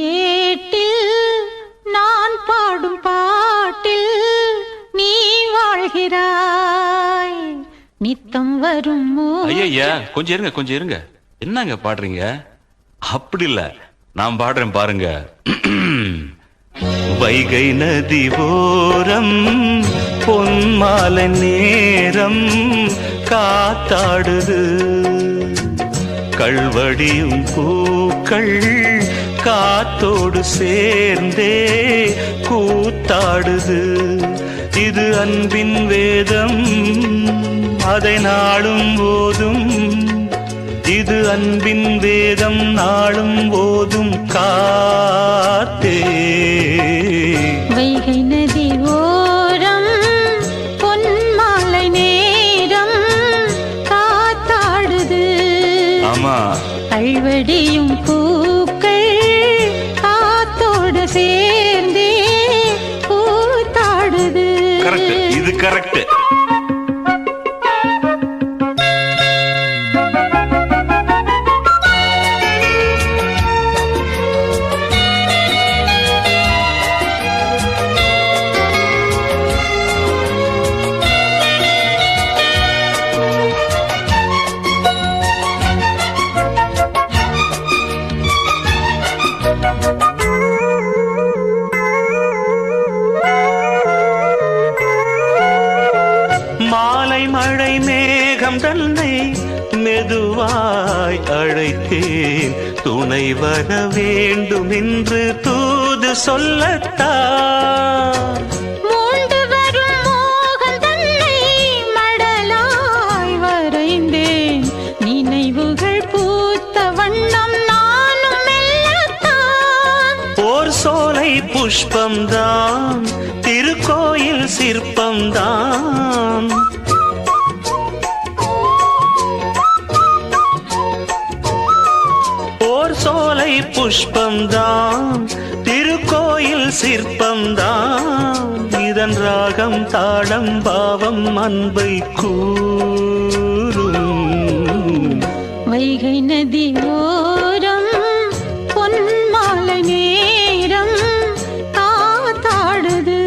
ஏட்டில் நான் பாடும் பாட்டில் நீ வாழ்கிறாய். நித்தம் வரும் ஐயா கொஞ்சம் இருங்க என்னங்க பாடுறீங்க? அப்படி இல்ல, நான் பாடுறேன் பாருங்க. வைகை நதி ஓரம் பொன்மாலை நேரம் காத்தாடுது, கள்வடியும் பூக்கள் காத்தோடு சேர்ந்தே கூத்தாடுது. இது அன்பின் வேதம், அதை நாளும் போதும். இது அன்பின் வேதம், நாளும் போதும் காத்தே. வைகை நதி ஓரம் பொன்மாலை நேரம் காத்தாடுது. ஆமா, கள்வடியும் பூக்கள் காத்தோடு சேர்ந்தே கூத்தாடுது. கரெக்ட், இது கரெக்ட். மாலை மழை மேகம் தன்னை மெதுவாய் அழைத்தேன், துணை வர வேண்டும் என்று தூது சொல்லத்தான். மூண்டு வரும் மோகம் தன்னை மடலாய் வரைந்தேன், நினைவுகள் பூத்த வண்ணம் நானும் மெல்லத்தான். ஓர் சோலை புஷ்பம்தான், திருக்கோயில் சிற்பம்தான். ஓர் சோலை புஷ்பம்தான், திருக்கோயில் சிற்பம்தான். இதன் ராகம் தாளம் பாவம் அன்பை கூறும். வைகை நதி ஓரம் பொன்மாலை நேரம் காத்தாடுது.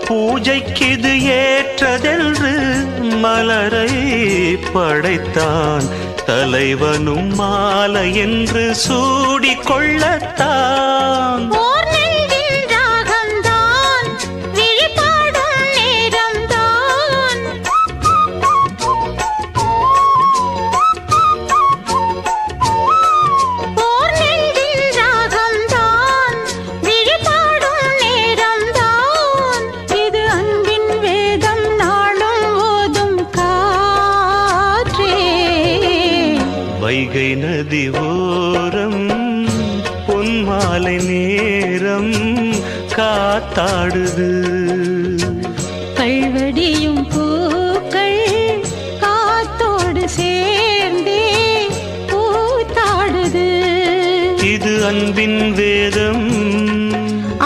பூஜைக்கிது ஏற்றதென்று மலரை படைத்தான், தலைவனும் மாலை என்று சூடிக்கொள்ளத்தான். வைகை நதி ஓரம் பொன்மாலை நேரம் காத்தாடுது, கள்வடியும் பூக்கள் காத்தோடு சேர்ந்தே கூத்தாடுது. இது அன்பின் வேதம்,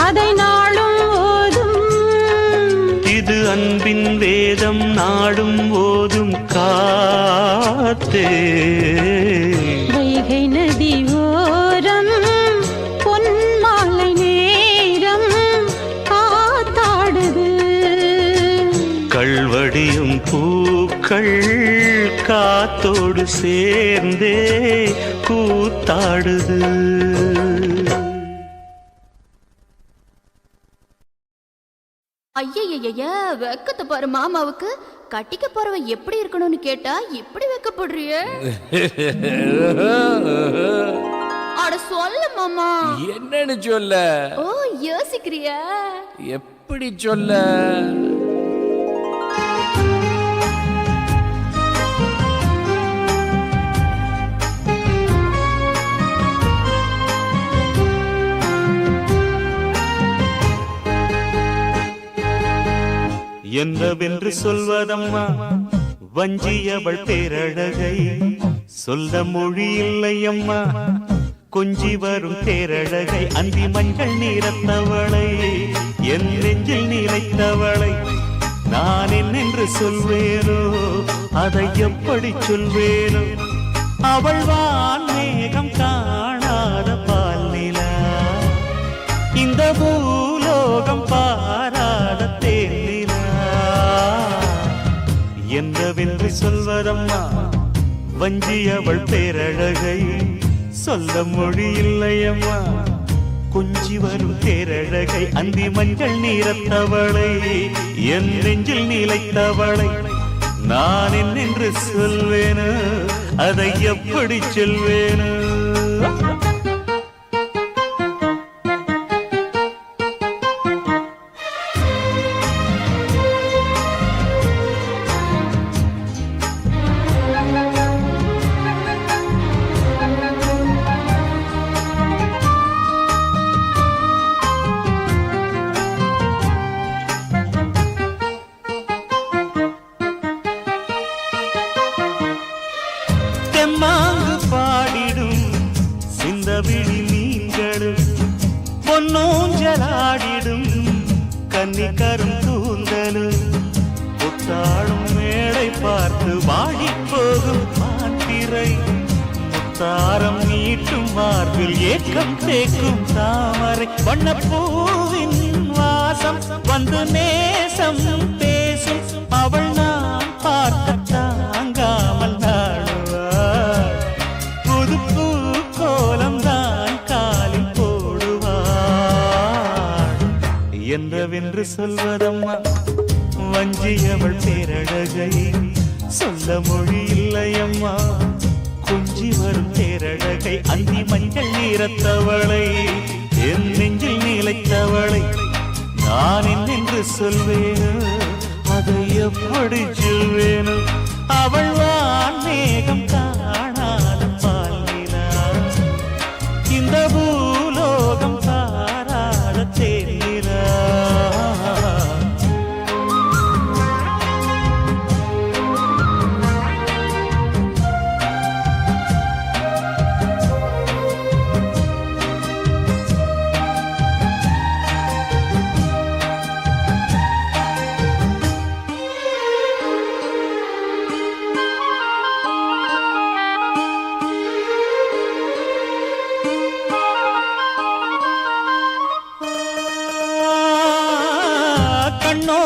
அதை நாளும் ஓதும். இது அன்பின் வேதம், நாடும் ஓதும் காத்தே. வைகை நதி ஓரம் பொன்மாலை நேரம் காத்தாடுது. கள்வடியும் பூக்கள் காத்தோடு சேர்ந்தே கூத்தாடுது. ஐயைய வெக்கத்தை பாரு மாமாவுக்கு. கட்டிக்க போறவன் எப்படி இருக்கணும்னு கேட்டா இப்படி வைக்கப்படுறிய? அட சொல்ல மாமா. என்னன்னு சொல்ல? ஓ யோசிக்கிறியா? எப்படி சொல்ல? என்னவென்று சொல்வதம்மா வஞ்சியவள் பேரழகை, சொல்ல மொழி இல்லையம்மா கொஞ்சி வரும் தேரழகை. அந்தி மஞ்சள் நீரத்தவளை, என் நெஞ்சில் நிலைத்தவளை நான் என்னென்று சொல்வேனோ, அதை எப்படி சொல்வேனோ. அவள் வான் மேகம் காணாத பால் நிலா, இந்த பூலோகம் பாராத தேனிலா. என்னவென்று சொல்வதம்மா வஞ்சியவள் பேரழகை, சொல்ல மொழி இல்லையம்மா கொஞ்சி வரும் தேரழகை. அந்தி மஞ்சள் நீரத்தவளை, என் நெஞ்சில் நிலைத்தவளை நான் என்னென்று சொல்வேனோ, அதை எப்படி சொல்வேனோ. தெம்மாங்கு பாடிடும் சிந்தவிழி மீன்களும், பொன்னோஞ்சலாடிடும் கன்னிக்கரும் கூந்தலும், புத்தாளும் மேடை பார்த்து வாடி போகும் மாத்திரை, முத்தாரம் நீட்டும் மார்பில் ஏக்கம் தேக்கும் தாமரை, வண்ணப்பூவின் வாசம் வந்து நேசம் பேசும், அவள் நான் பார்க்க தாங்காமல் நாடுவாள், புதுப்பூ கோலம் தான் காலில் போடுவாள். என்னவென்று சொல்வதம்மா வஞ்சியவள் பேரழகை, சொல்ல மொழி இல்லையம்மா கொஞ்சி வரும் தேரழகை. அந்தி மஞ்சள் நீரத்தவளை, என் நெஞ்சில் நிலைத்தவளை நான் என்னென்று சொல்வேனோ, அதை எப்படி சொல்வேனோ. அவள் வான் மேகம் காணாத பால் நிலா, இந்த பூலோகம் பாராத தேனிலா.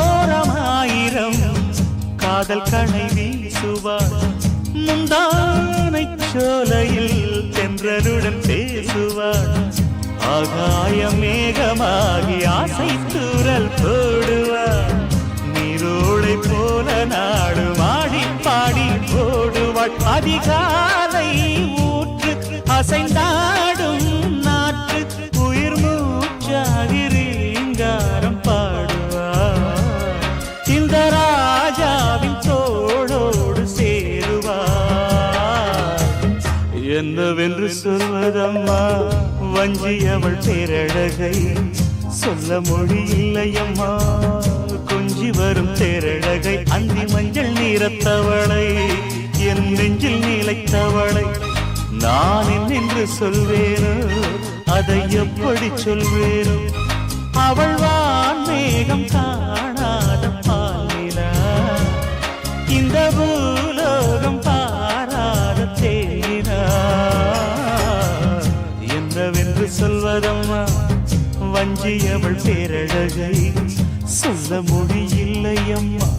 கண்ணோரமாயிரம் காதல் கணை வீசுவார், முந்தானை சோலையில் தென்றலுடன் பேசுவார், ஆகாய மேகமாகி ஆசை தூரல் போடுவார், நீரோடை போல நாடு மாடி பாடி ஓடுவாள், அதிகாலை ஊற்று அசைந்தாடும் நாற்று உயிர் மூச்சாகி ரீங்காரம் பாடுவார், இந்த ராஜாவின் தோளோடு சேருவார். என்னவென்று சொல்வதம்மா வஞ்சியவள் பேரழகை, சொல்ல மொழி இல்லையம்மா கொஞ்சி வரும் தேரழகை. அந்தி மஞ்சள் நீரத்தவளை, என் நெஞ்சில் நிலைத்தவளை நான் என்னென்று சொல்வேனோ, அதை எப்படி சொல்வேனோ. அவள் வான் மேகம் காணாத பால் நிலா, இந்த பூலோகம் பாராத தேனிலா. என்னவென்று சொல்வதம்மா வஞ்சியவள் பேரழகை, சொல்ல மொழி இல்லையம்மா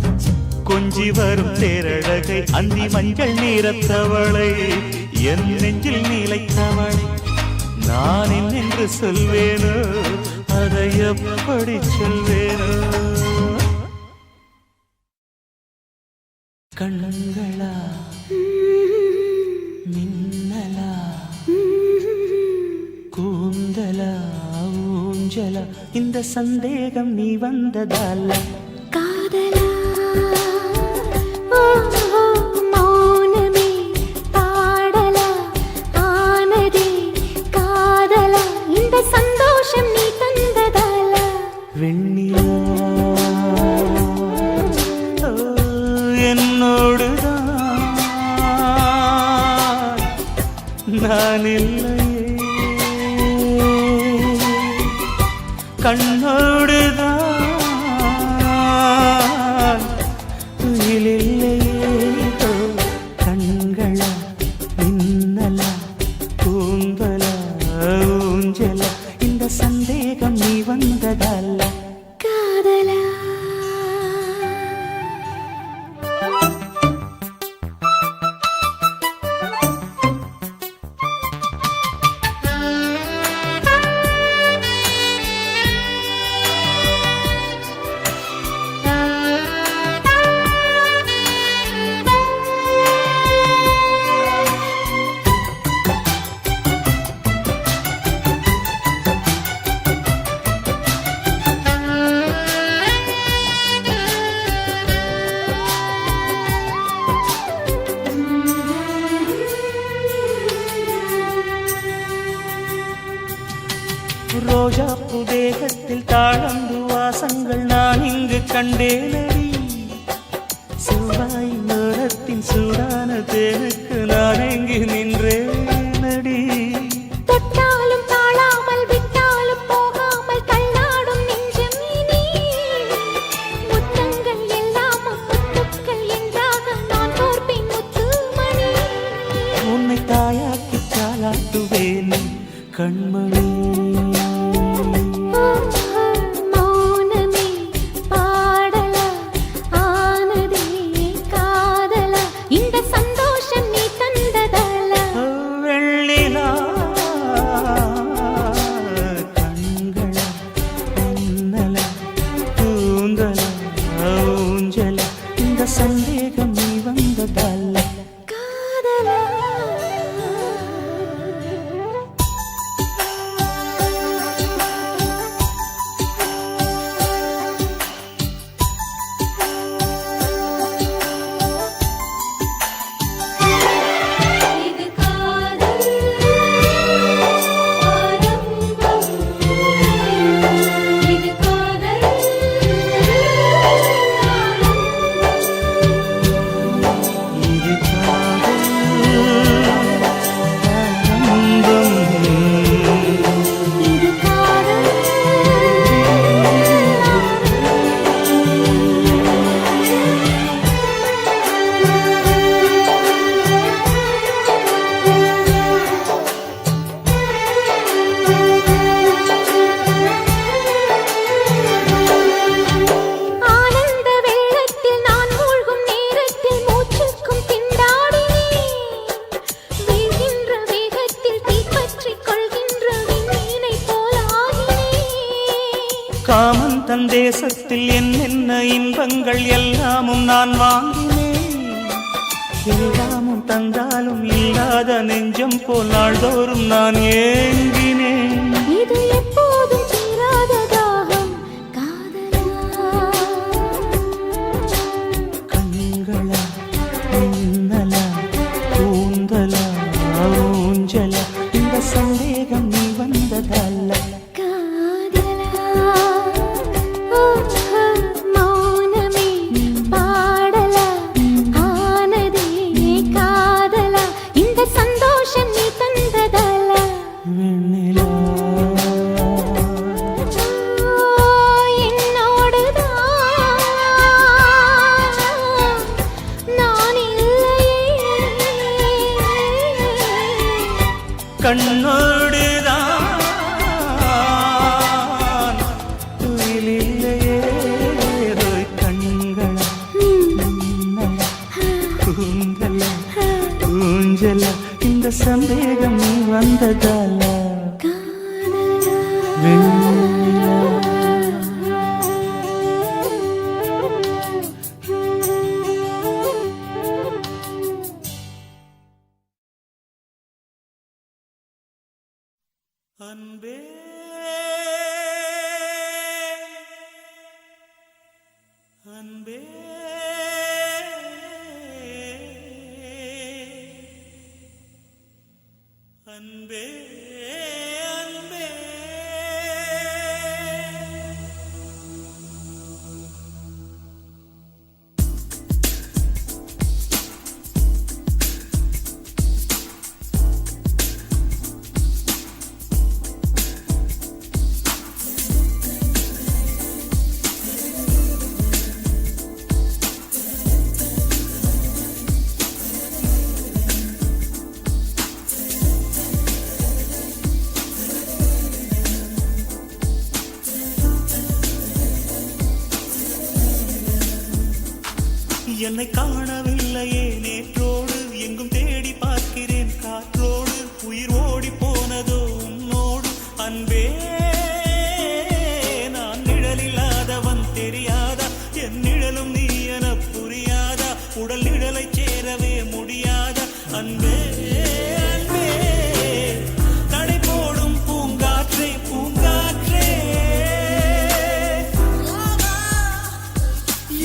கொஞ்சி வரும் தேரழகை. அந்தி மஞ்சள் நீரத்தவளை, என் நெஞ்சில் நிலைத்தவளை நான் என்னென்று சொல்வேனோ, அதை எப்படி சொல்வேனோ. கண்களா மின்னலா கூந்தலா ஊஞ்சலா இந்த சந்தேகம் நீ வந்ததால காதலா மௌனமே பாடலா ஆனதே காதலா இந்த சந்தோஷம் நீ தந்ததால வெண்ணிலா என்னோடுதான் நான் இல்லையே கண்ணோடுதான் துயிலில்லையே கண்களா மின்னலா கூந்தலா ஊஞ்சலா இந்த சந்தேகம் நீ வந்ததல்ல காதலா ரோஜா புதேகத்தில் தாழந்து வாசங்கள் நான் இங்கு கண்டேனடி செவ்வாய் நேரத்தின் சூடான தேனுக்கு நான் எங்கு நின்றேனடி தொட்டாலும் தாழாமல் விட்டாலும் போகாமல் தள்ளாடும் நெஞ்சம் இனி முத்தங்கள் எல்லாம் முத்துக்கள் என்றாக நான் தோற்பேன் முத்துமணி உன்னை தாயாக்கி தாளாட்டுவேன் கண்மணி மௌனமே பாடலா ஆனதே காதலா இந்த சந்தோஷம் நீ தந்ததால வெள்ளிலா கண்களா மின்னலா கூந்தலா ஊஞ்சலா இந்த சந்தேகம் நீ வந்ததல்ல காதலா இது காதல் ஆரம்பம் இது காதல் இது காதல் ஆரம்பம். இது காதல் ஆனந்த வெள்ளத்தில் நான் மூழ்கும் நேரத்தில் மூச்சுக்கும் திண்டாடினேன் வீழ்கின்ற வேகத்தில் தீப்பற்றிக் கொள்கின்ற விண்மீனை போலாகினேன் காமன் தன் தேசத்தில் என்னென்ன இன்பங்கள் எல்லாமும் நான் வாங்கினேன் எல்லாமும் தந்தாலும் இல்லாத நெஞ்சம் போல் நாள்தோறும் நான் ஏங்கினேன் இது எப்போதும் தீராத தாகம் காதலா கண்களா மின்னலா கூந்தலா ஊஞ்சலா இந்த சந்தேகம் நீ வந்ததல்ல காதலா மௌனமே பாடலா ஆனதே காதலா இந்த சந்தோஷம் நீ தந்ததால வெண்ணிலா என்னோடுதான் நான் இல்லையே கண்ணோடுதான் துயிலில்லையே கண்களா மின்னலா கூந்தலா ஊஞ்சலா இந்த சந்தேகம் நீ வந்ததால காதலா வெண்ணிலா அன்பே அன்பே அன்பே அன்பே என்னை காணவில்லையே நேற்றோடு எங்கும் தேடி பார்க்கிறேன் காற்றோடு உயிர் ஓடி போனதோ உன்னோடு அன்பே நான் நிழலில்லாதவன் தெரியாதா என் நிழலும் நீ என புரியாதா உடல் நிழலை சேரவே முடியாதா அன்பே அன்பே தடை போடும் பூங்காற்றே பூங்காற்றே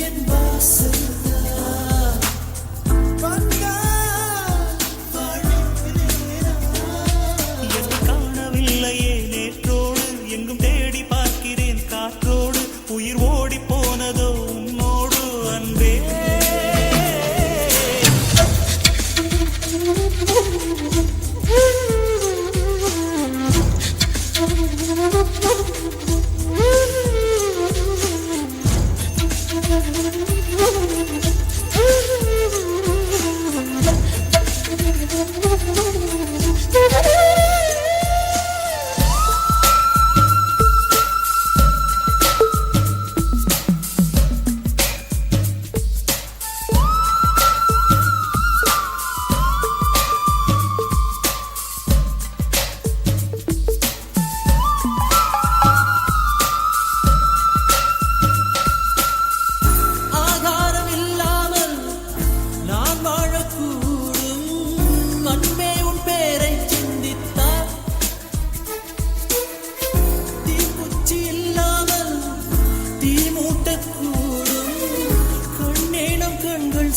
என் வாசல் காணவில்லையே நேற்றோடு எங்கும் தேடி பார்க்கிறேன் காற்றோடு உயிர் ஓடி போனதோ உன்னோடு அன்பே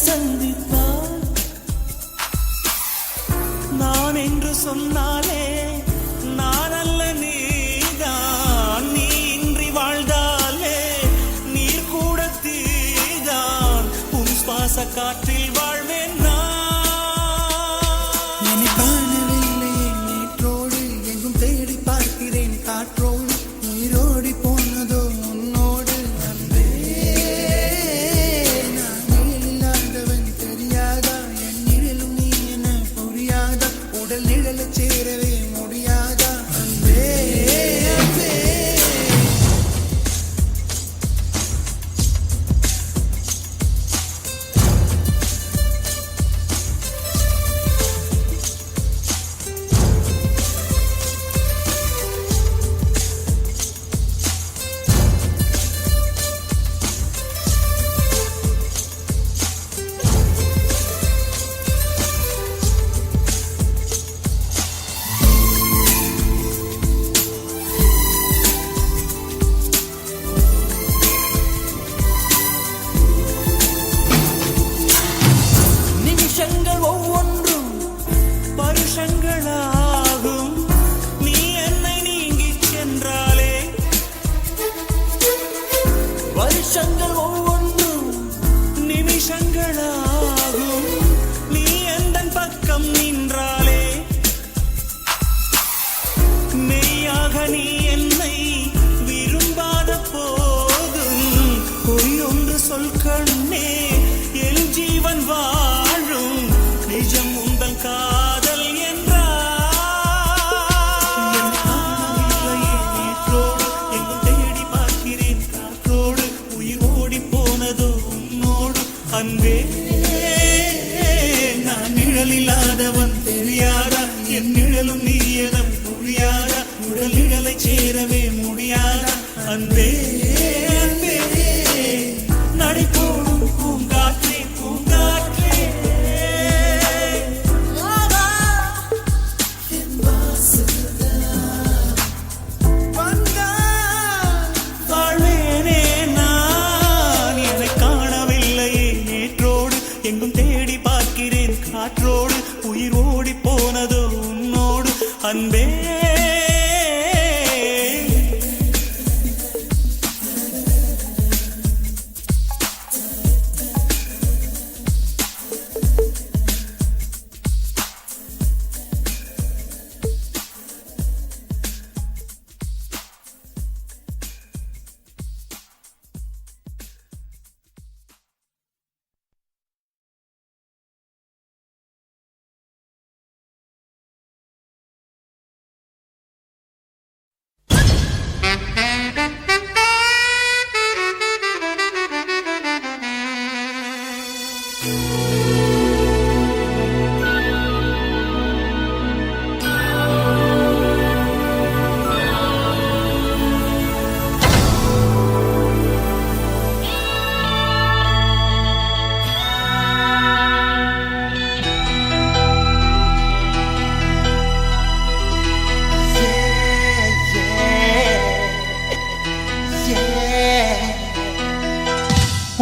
சந்தித்தார் நான் என்று சொன்னாலே நான் அல்ல நீதான் நீ இன்றி வாழ்ந்தாலே நீர் கூட தீதான் உன் சுவாச காற்றில் வாழ்வேன் நான் காணவில்லை நேற்றோடு எங்கும் தேடி பார்க்கிறேன் காற்றோடு உயிரோடி போனதோ உன்னோடு அன்பே நிழல சேரவே அன்பே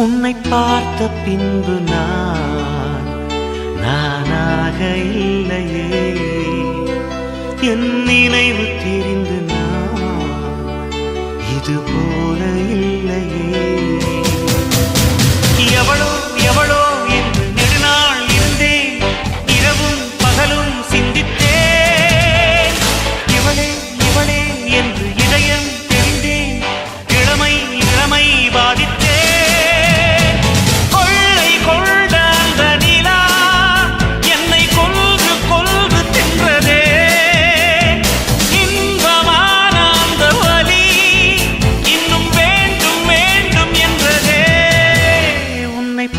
உன்னை பார்த்த பின்பு நானாக இல்லையே, என் நினைவு தெரிந்து இது போல இல்லையே. எவளோ எவளோ என்று நெடுநாள் இருந்தேன், இரவும் பகலும் சிந்தித்தேன். இவளே இவளே என்று இதயம் தெரிந்தேன், இளமை இளமை பாதித்தேன்.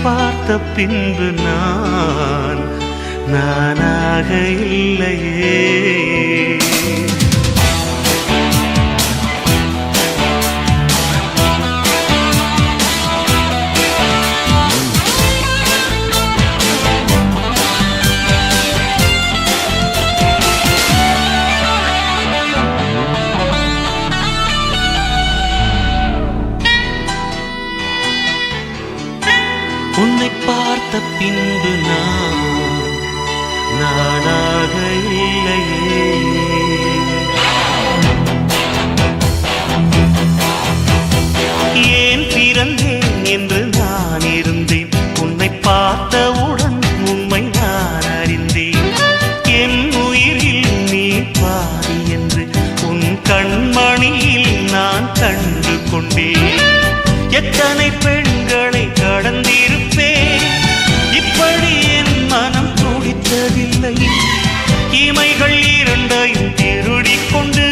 பார்த்த பின்பு நானாக இல்லையே. உன்னை பார்த்த பின்பு நானாக இல்லையே. ஏன் பிறந்தேன் என்று நான் இருந்தேன், உன்னை பார்த்தவுடன் உண்மை நான் அறிந்தேன். என் உயிரில் நீ பாதி என்று உன் கண்மணியில் நான் கண்டு கொண்டேன். எத்தனை பெண்களை கடந்திருப்பேன், இப்படி என் மனம் துடித்ததில்லை. இமைகள் இரண்டையும் திருடிக் கொண்டு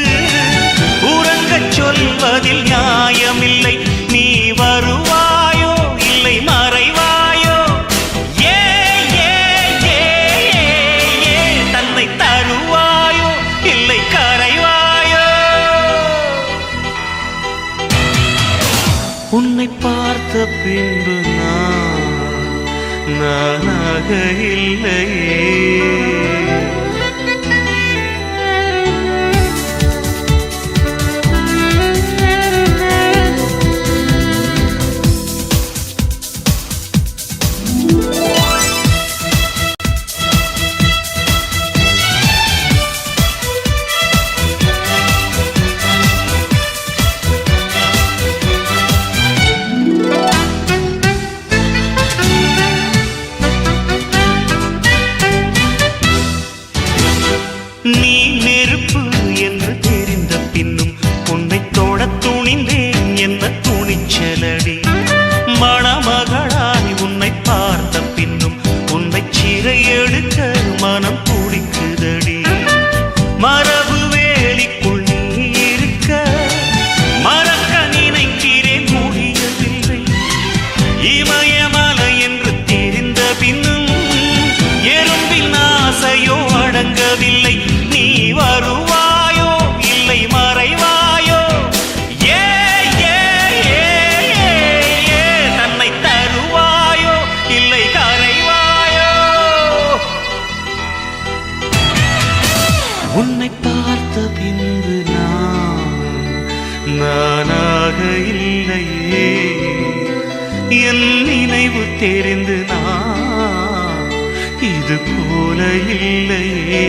உறங்கச் சொல்வதில் நியாயமில்லை. நீ வருவாயோ இல்லை மறைவாயோ, ஏ ஏ ஏ ஏ தன்னை தருவாயோ இல்லை கரைவாயோ. உன்னை பார்த்த பின்பு நானாக இல்லையே. நீ நெருப்பு என்று தெரிந்த பின்னும் உன்னை தொட துணிந்தேன், என்ன துணிச்சலடி. மணமகளாய் உன்னை பார்த்த பின்னும் உன்னை சிறை எடுக்க மனம் துடிக்குதடி. மரபு வேலிக்குள் நீ இருக்க மறக்க நினைக்கிறேன், முடியவில்லை. இமயமலை என்று தெரிந்த பின்னும் எறும்பின் ஆசையோ அடங்கவில்லை. நீ வருவாயோ இல்லை மறைவாயோ, ஏ ஏ ஏ ஏ தன்னை தருவாயோ இல்லை கரைவாயோ. உன்னை பார்த்த பின்பு நானாக இல்லையே. என் நினைவு தெரிந்து இது போல இல்லையே.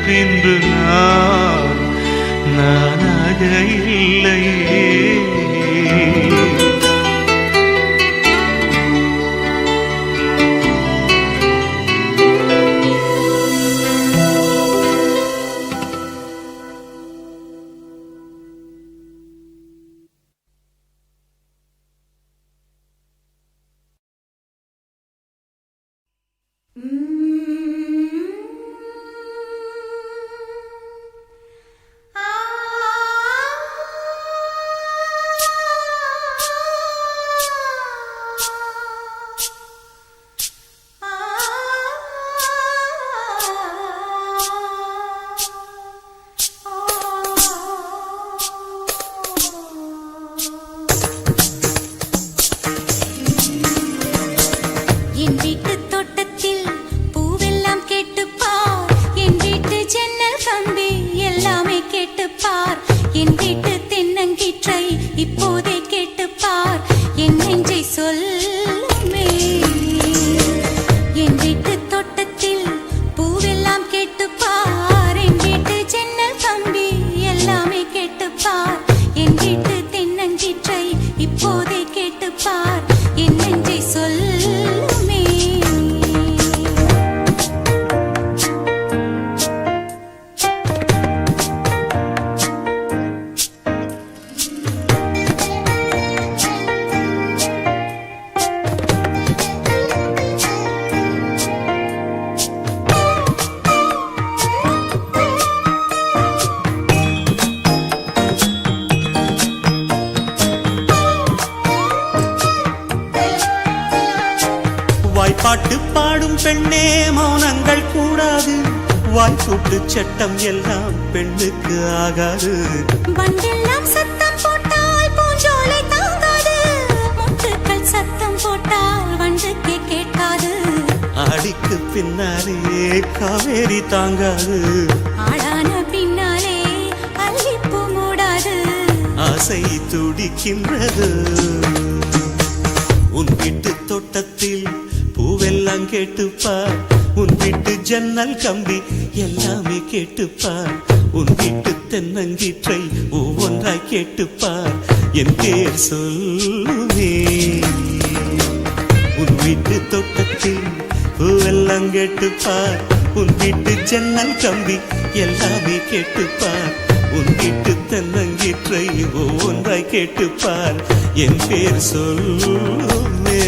பின்பு நானாக இல்லையே. என் வீட்டு தோட்டத்தில் பூவெல்லாம் கேட்டுப்பார், என் வீட்டு ஜன்னல் கம்பி எல்லாமே கேட்டுப்பார், என் வீட்டு தென்னங்கீற்றை இப்போதே கேட்டுப்பார், என் நெஞ்சை சொல்லுமே. என் வீட்டு தோட்டத்தில் பூவெல்லாம் கேட்டுப்பார், என் வீட்டு ஜன்னல் கம்பி எல்லாமே கேட்டுப்பார், என் வீட்டு தென்னங்கீற்றை இப்போதே கேட்டுப்பார், என் நெஞ்சை சொல்லுமே. வாய்ப்பாட்டு பாடும் பெண்ணே மௌனங்கள் கூடாது, வாய்ப்பூட்டு சட்டம் எல்லாம் பெண்ணுக்கு ஆகாது. வண்டெல்லாம் சத்தம் போட்டால் பூஞ்சோலை தாங்காது, முட்டுக்கள் சத்தம் போட்டால் வண்டுக்கே கேட்காது. ஆடிக்கு பின்னாலே காவேரி தாங்காது, ஆளான பின்னாலே அல்லிப்பூ மூடாது. ஆசை துடிக்கின்றது. உன் வீட்டு தோட்டத்தில் பூவெல்லாம் கேட்டுப்பார், உன் வீட்டு ஜன்னல் கம்பி எல்லாமே கேட்டுப்பார், உன் வீட்டு தென்னங்கீற்றை ஒவ்வொன்றாய் கேட்டுப்பார், என் பேர் சொல்லுமே. உன் வீட்டு தோட்டத்தில் பூவெல்லாம் கேட்டுப்பார், உன் வீட்டு ஜன்னல் கம்பி எல்லாமே கேட்டுப்பார், உன் வீட்டு தென்னங்கீற்றை ஒவ்வொன்றாய் கேட்டுப்பார், என் பேர் சொல்லுமே.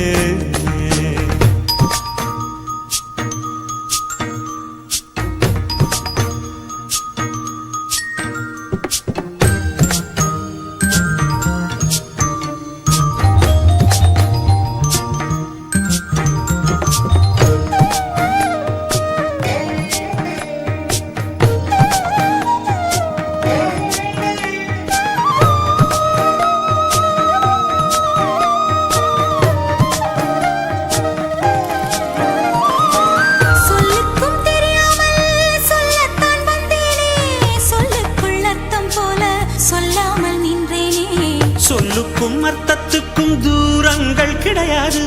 சொல்லுக்கும் அர்த்தத்துக்கும் தூரங்கள் கிடையாது,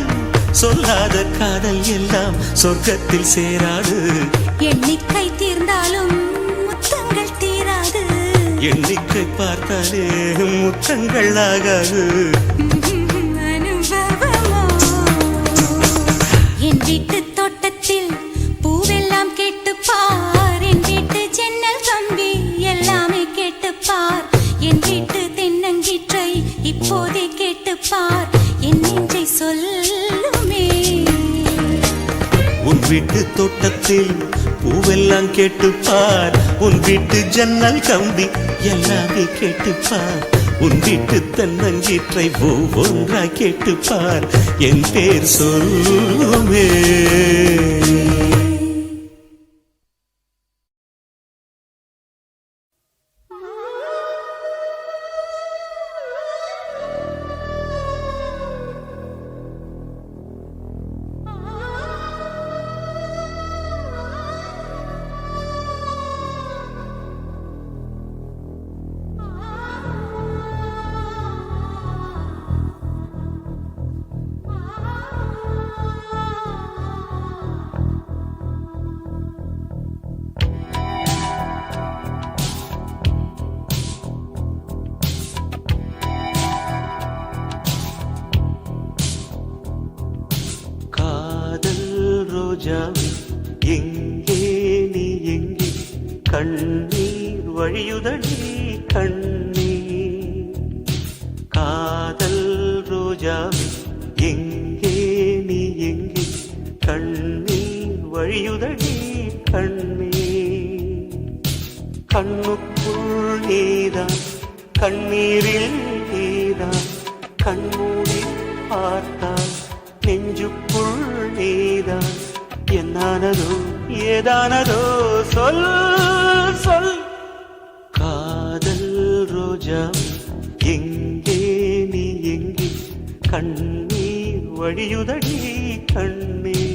சொல்லாத காதல் எல்லாம் சொர்க்கத்தில் சேராது. எண்ணிக்கை தீர்ந்தாலும் முத்தங்கள் தீராது, எண்ணிக்கை பார்த்தாலே முத்தங்கள் ஆகாது. அனுபவமோ. என் வீட்டு தோட்டத்தில் பூவெல்லாம் கேட்டுப்பார், என் வீட்டு ஜன்னல் கம்பி எல்லாமே கேட்டுப்பார், என் வீட்டு தென்னங்கீற்றை இப்போதே கேட்டுப்பார், என் நெஞ்சை சொல்லுமே. உன் வீட்டு தோட்டத்தில் பூவெல்லாம் கேட்டுப்பார், உன் வீட்டு ஜன்னல் கம்பி எல்லாமே கேட்டுப்பார், உன் வீட்டு தென்னங்கீற்றை ஒவ்வொன்றாய் கேட்டுப்பார், என் பேர் சொல்லுமே. எங்கே நீ எங்கே கண்ணீர் வழியுதடி கண்ணீர் காதல் ரோஜாவே எங்கே நீ எங்கே கண்ணீர் வழியுதடி கண்ணீர் கண்ணுக்குள் நீதான் கண்ணீரில் நீதான் கண்மூடி பார்த்தால் நெஞ்சுக்குள் நீதான் என்னானதோ ஏதானதோ சொல் சொல் காதல் ரோஜா எங்கே நீ எங்கே கண்ணீர் வழியுதடி கண்ணீர்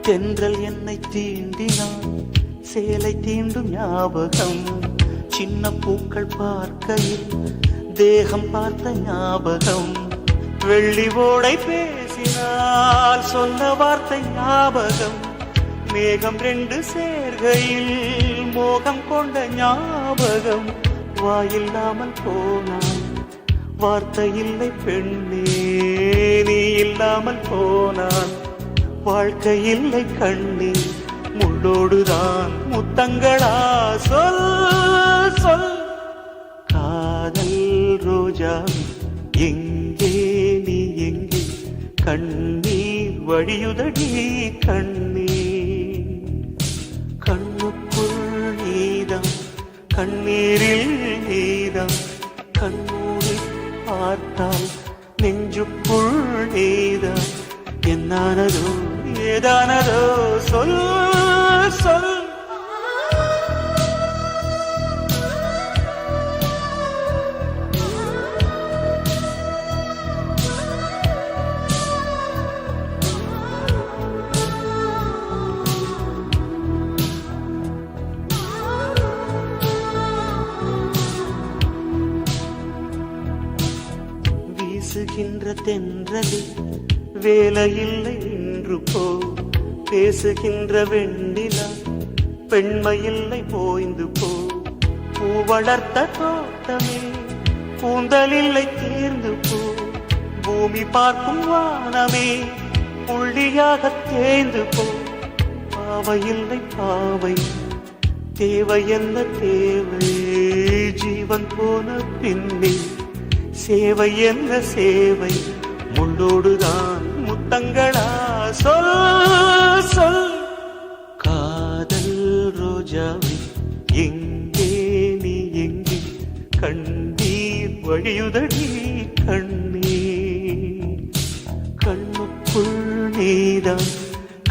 தென்றல் என்னை தீண்டினான் சேலை தீண்டும் ஞாபகம் சின்ன பூக்கள் பார்க்கையில் தேகம் பார்த்த ஞாபகம் வெள்ளி ஓடை பேசினால் சொன்ன வார்த்தை ஞாபகம் மேகம் ரெண்டு சேர்கையில் மோகம் கொண்ட ஞாபகம் வாயில்லாமல் போனான் வார்த்தை இல்லை பெண்ணே நீ இல்லாமல் போனான் வாழ்க்கை இல்லை கண்ணீர் முள்ளோடுதான் முத்தங்களா சொல் சொல் காதல் ரோஜா எங்கே நீ எங்கே கண்ணீர் வழியுதடி கண்ணீர் கண்ணுக்குள் நீதான் கண்ணீரில் நீதான் கண்ணூரி பார்த்தால் நெஞ்சுக்குள் நீதான் என்னானதோ ஏதானதோ சொல் சொல் வீசுகின்ற தென்றலில் வேலையில்லை இன்று போ பேசுகின்ற வெண்ணிலா பெண்மையில்லை போய்ந்து போ பூ வளர்த்த தோட்டமே கூந்தலில்லை தீர்ந்து போ பூமி பார்க்கும் வானமே புள்ளியாக தேய்ந்து போ பாவையில்லை பாவை தேவை என்ன தேவை ஜீவன் போன பின்னே சேவை என்ன சேவை முள்ளோடுதான் முத்தங்களா சொல் சொல் காதல் ரோஜாவே எங்கே நீ எங்கே கண்ணீர் வழியுதடி கண்ணீர் கண்ணுக்குள் நீதான்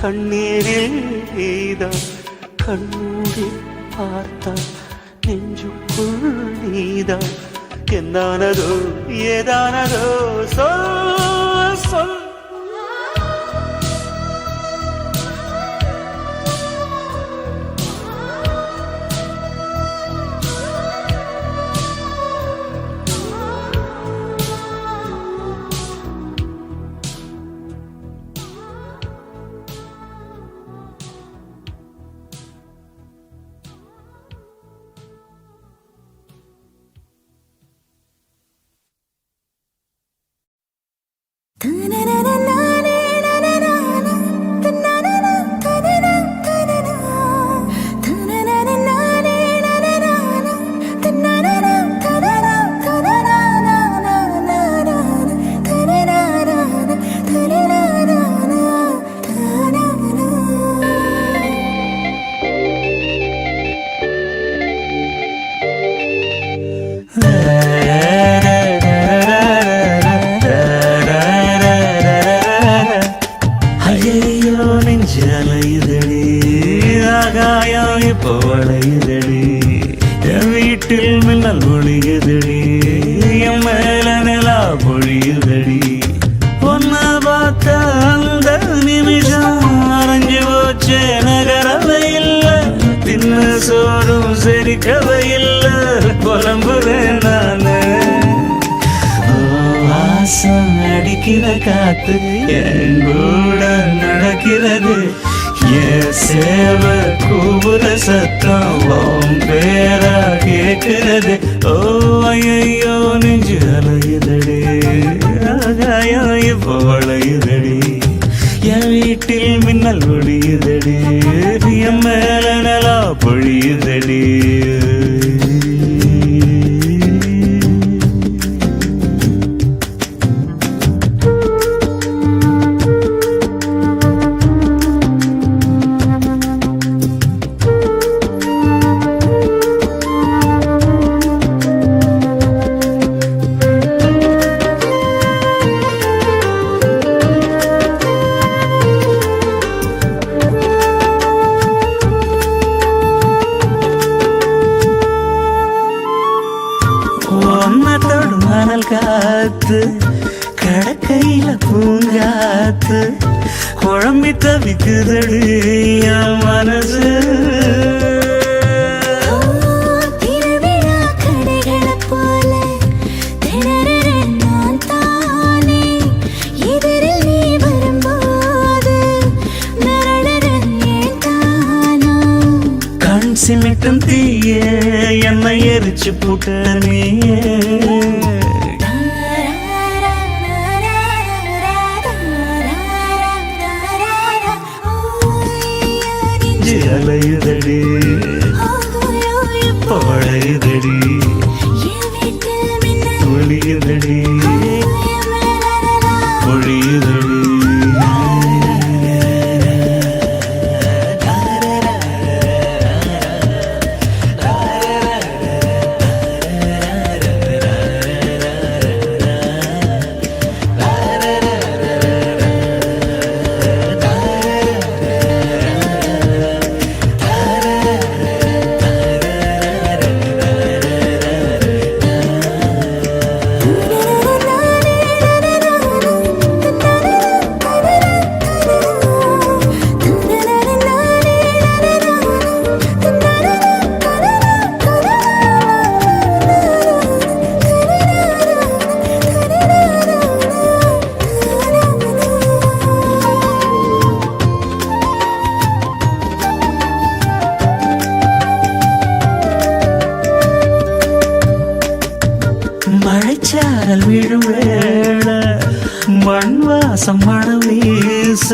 கண்ணீரில் நீதான் கண்ணூரி பார்த்தால் நெஞ்சுக்குள் நீதான் என்னானதோ ஏதானதோ சொல் சொல் Da-na-na-na ஆகாயம் இப்போ வளையுதடி என் வீட்டில் மின்னல் ஒளியுதடி என் மேல நிலா பொழியுதடி ஒன்ன பார்த்த அந்த நிமிஷம் அரைஞ்சு போச்சே நகரவை இல்லை தின்ன சோறும் செரிக்கவை இல்லை புலம்புறேன் நானு வாசம் அடிக்கிற காத்து என் கூட நடக்கிறது என் சேவ கூவுற சத்தம் உன் பேரா கேட்கிறது ஓ ஐயோ நெஞ்சு அலையுதடி ஆகாயம் இப்போ வளையுதடி என் வீட்டில் மின்னல் ஒளியுதடி என் மேல நலா பொழியுதடி ஒன்னத்தோடு மணல் காத்து கடக்கையில பூங்காத்து குழம்பி தவிக்குதடி என் மனசு திருவிழா கடைகளை போல திணறுறேன் நான் தானே எதிரில் நீ வரும்போது மிரளுறேன் ஏன் தானோ கண் சிமிட்டும் தீய என்னை எரிச்சு போட்ட நீயே நெஞ்சு அலையுதடி பழையுதடி ஒளியுதடி பொழியுதடி மழைச்சாரல் விழும் வேள மண் வாசம் மணம் வீச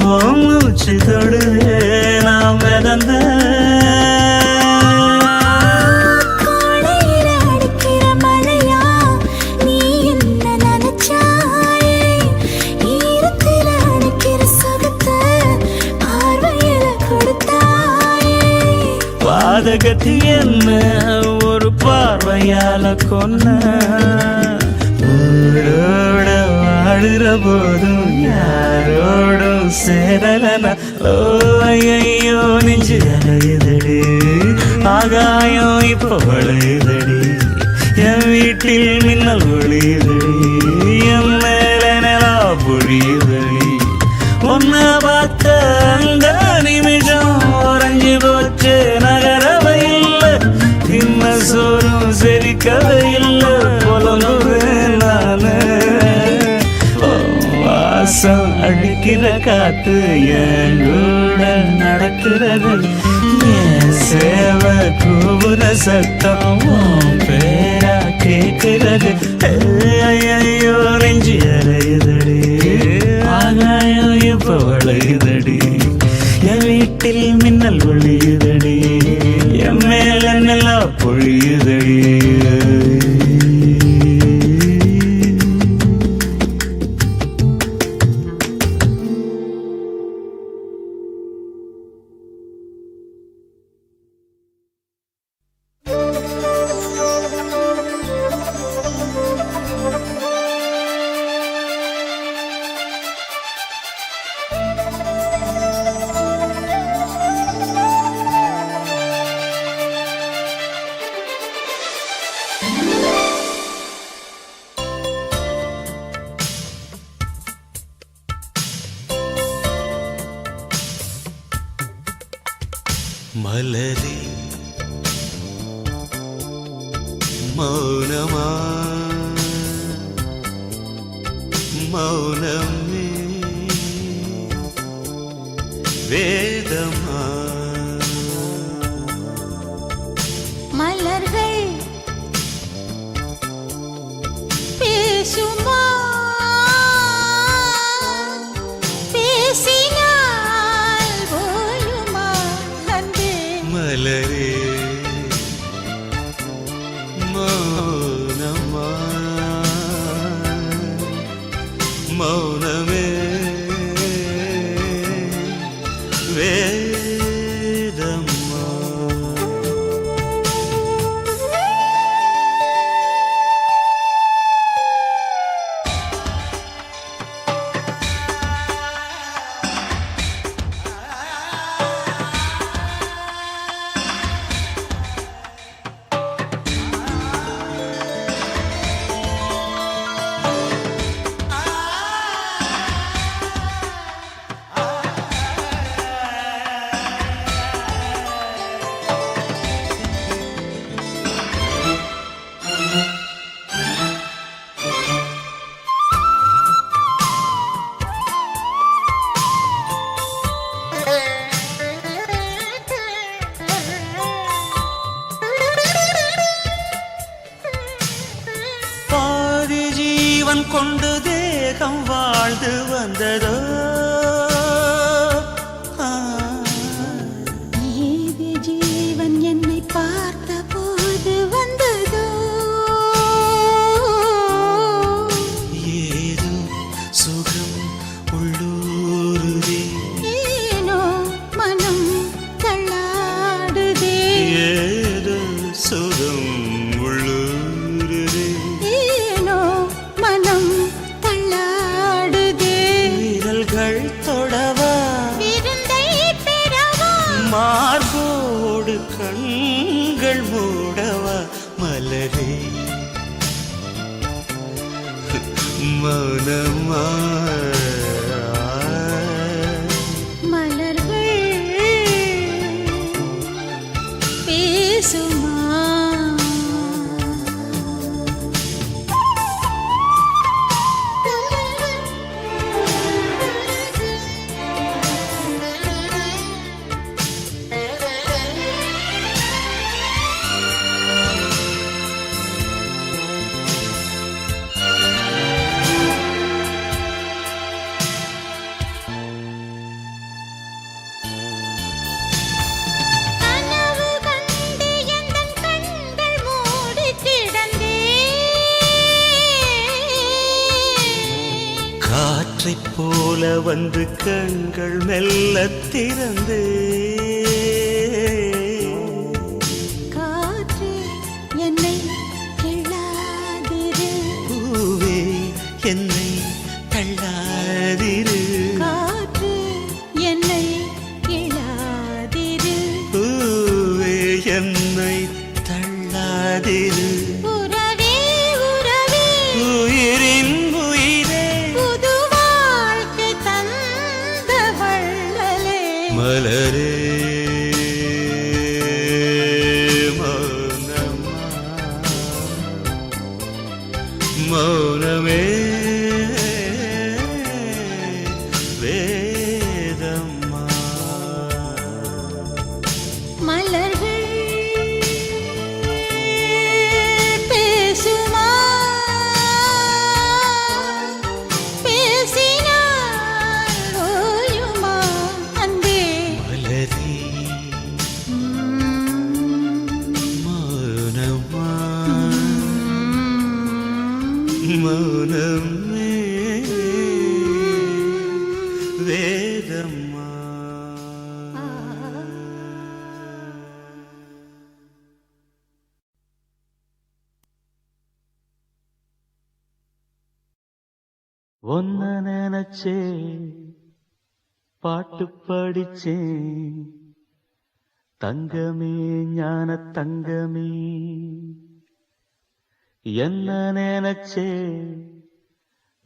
மூச்சு தொடுவே நாம் மிதந்த கோடையில அடிக்கிற மழையா நீ என்ன நினைச்சாயே ஈரத்தில அடிக்கிற சுகத்தை பார்வையில கொடுத்தாயே பாதகத்தி என்ன ஒரு பார்வையால கொன்ன ஊரோட வாழுற போதும் யாரோடும் சேரலனா ஓ ஐயோ நெஞ்சு அலையுதடி ஆகாயம் இப்போ வளையுதடி என் வீட்டில் மின்னல் ஒளியுதடி என் மேல நிலா பொழியுதடி ஒன்ன பார்த்த அந்த நிமிஷம் உறைஞ்சு போச்சு நகரவை இல்லை தின்ன சோறும் செரிக்கவை இல்லை புலம்புவேன் நானு வாசம் அடிக்கிற காத்து என் கூட நடக்கிறது என் சேவ கூவுற சத்தம் உன் பேரா கேட்கிறது ஐயோ நெஞ்சு அலையுதடி ஆகாயம் இப்போ வளையுதடி என் வீட்டில் மின்னல் ஒளியுதடி என் மேல நிலா பொழியுதடி மலரே மௌனமா மௌனமே வேதமா மலர்கள் பேசுமா பேசினால் போயுமா அன்பே மலரே மௌனமா மௌனமே வேதமா பாதி ஜீவன் கொண்டு தேகம் வாழ்ந்து வந்ததோ ஏது ஜீவன் என்னை பார்த்த போது வந்ததோ ஏதோ சுகம் உள்ளூருதே ஏனோ மனம் தள்ளாடுதே ஏதோ சுகம் உள்ளூருதே ஏனோ மனம் தள்ளாடுதே விரல்கள் தொடவா விருந்தை பெறவா மார்போடு கண்கள் மூடவா மலரே மௌனமா மலர்கள் பேசுமா கனவு கண்டு எந்தன் கண்கள் மூடி கிடந்தேன் காற்றைப் போல வந்து கண்கள் மெல்ல திறந்தே காற்றே என்னை கிள்ளாதிரு பூவே என்னை தள்ளாதிரு காற்றே என்னை கிள்ளாதிரு பூவே என்னை தள்ளாதிரு உறவே உறவே உயிரின் உயிரே புது வாழ்க்கை தந்த வள்ளலே மலரே மௌனமா மௌனமே வேதமா மலர்கள் பேசுமா பேசினால் ஓயுமா அன்பே மலரே மௌனமா மௌனமே வேதமா ஒன்ன நினைச்சே பாட்டு படிச்சேன் தங்கமே ஞான தங்கமே என்ன நினைச்சே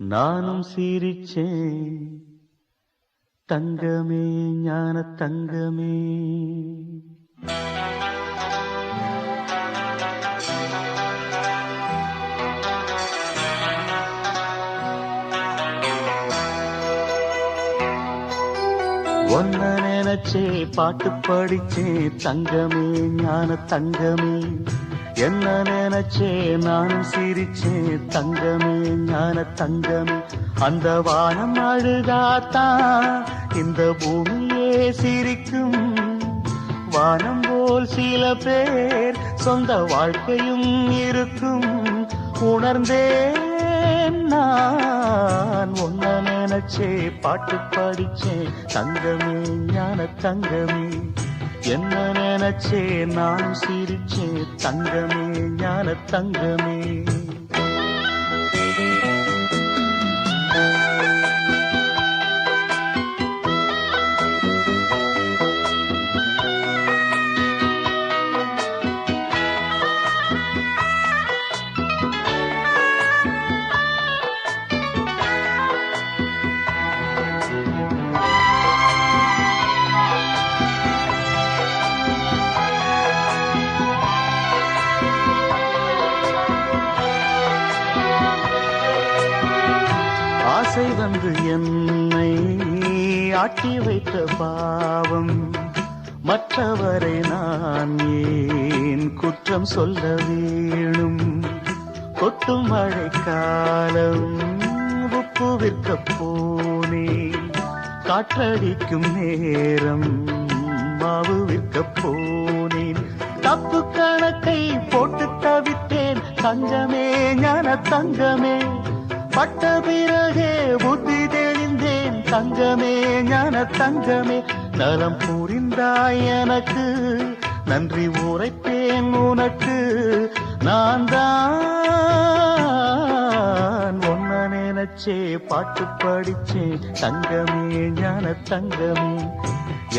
நானும் சிரிச்சேன் தங்கமே ஞான தங்கமே ஒன்ன நினைச்சே பாட்டு படிச்சே தங்கமே ஞான தங்கமே என்ன நினைச்சே நானும் சிரிச்சே தங்கமே ஞான தங்கமே அந்த வானம் அழுதாத்தான் இந்த பூமியே சிரிக்கும் வானம் போல் சில பேர் சொந்த வாழ்க்கையும் இருக்கும் உணர்ந்தேன் நான் ஒன்ன நினைச்சே பாட்டு படிச்சேன் தங்கமே ஞான தங்கமே என்ன நினைச்சே நான் சிரிச்சேன் தங்கமே ஞான தங்கமே ஆசை வந்து என்னை ஆட்டி வைத்த பாவம் மற்றவரை நான் ஏன் குற்றம் சொல்ல வேணும் கொட்டும் மழைக்காலம் உப்பு விற்க போனேன் காற்றடிக்கும் நேரம் மாவு விற்க போனேன் தப்பு கணக்கை போட்டு தவித்தேன் தங்கமே ஞான தங்கமே பட்ட பிறகே புத்தி தெளிந்தேன் தங்கமே ஞான தங்கமே நலம் புரிந்தாய் எனக்கு நன்றி உரைப்பேன் உனக்கு நான் தான் ஒன்ன நினைச்சே பாட்டு படிச்சேன் தங்கமே ஞான தங்கமே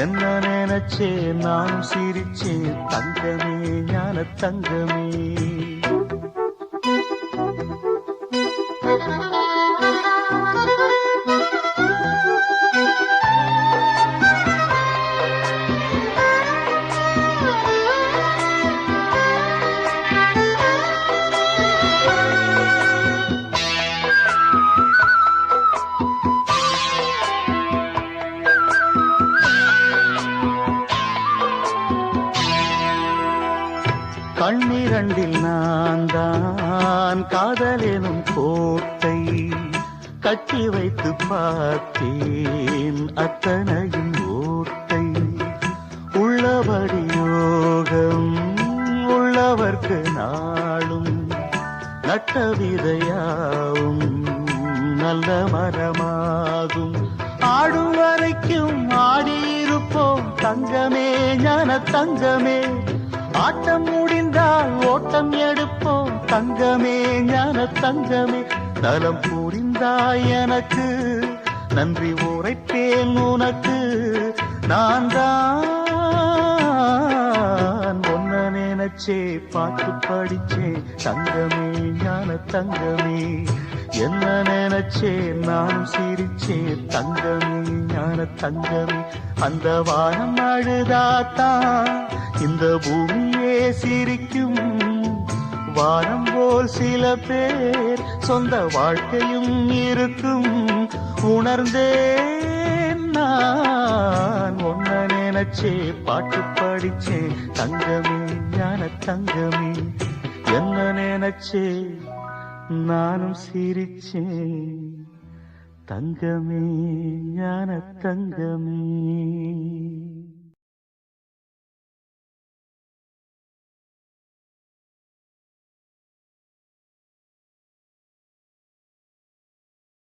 என்ன நினைச்சே நான் சிரிச்சேன் தங்கமே ஞான தங்கமே கண்ணிரண்டில் நான் தான் காதலெனும் கோட்டை கட்டி வைத்து பார்த்தேன் அத்தனையும் ஓட்டை உள்ளபடி யோகம் உள்ளவர்க்கு நாளும் நட்ட விதையாவும் நல்ல மரமாகும் ஆடும் வரைக்கும் ஆடியிருப்போம் தங்கமே ஞான தங்கமே ஆட்டம் முடிந்தால் ஓட்டம் எடுப்போம் தங்கமே ஞான தங்கமே நலம் புரிந்தாய் எனக்கு நன்றி உரைப்பேன் உனக்கு நான் தான் ஒன்ன நினைச்சே பாட்டு படிச்சே தங்கமே ஞான தங்கமே என்ன நினைச்சே நான் சிரிச்சே தங்கமே ஞான தங்கமே அந்த வானம் அழுதாத்தான் இந்த பூமியே சிரிக்கும் வானம் போல் சில பேர் சொந்த வாழ்க்கையும் இருக்கும் உணர்ந்தேன் நான் ஒன்ன நினைச்சே பாட்டு படிச்சே தங்கமே ஞான தங்கமே என்ன நினைச்சே நானும் சிரிச்சேன் தங்கமே ஞான தங்கமே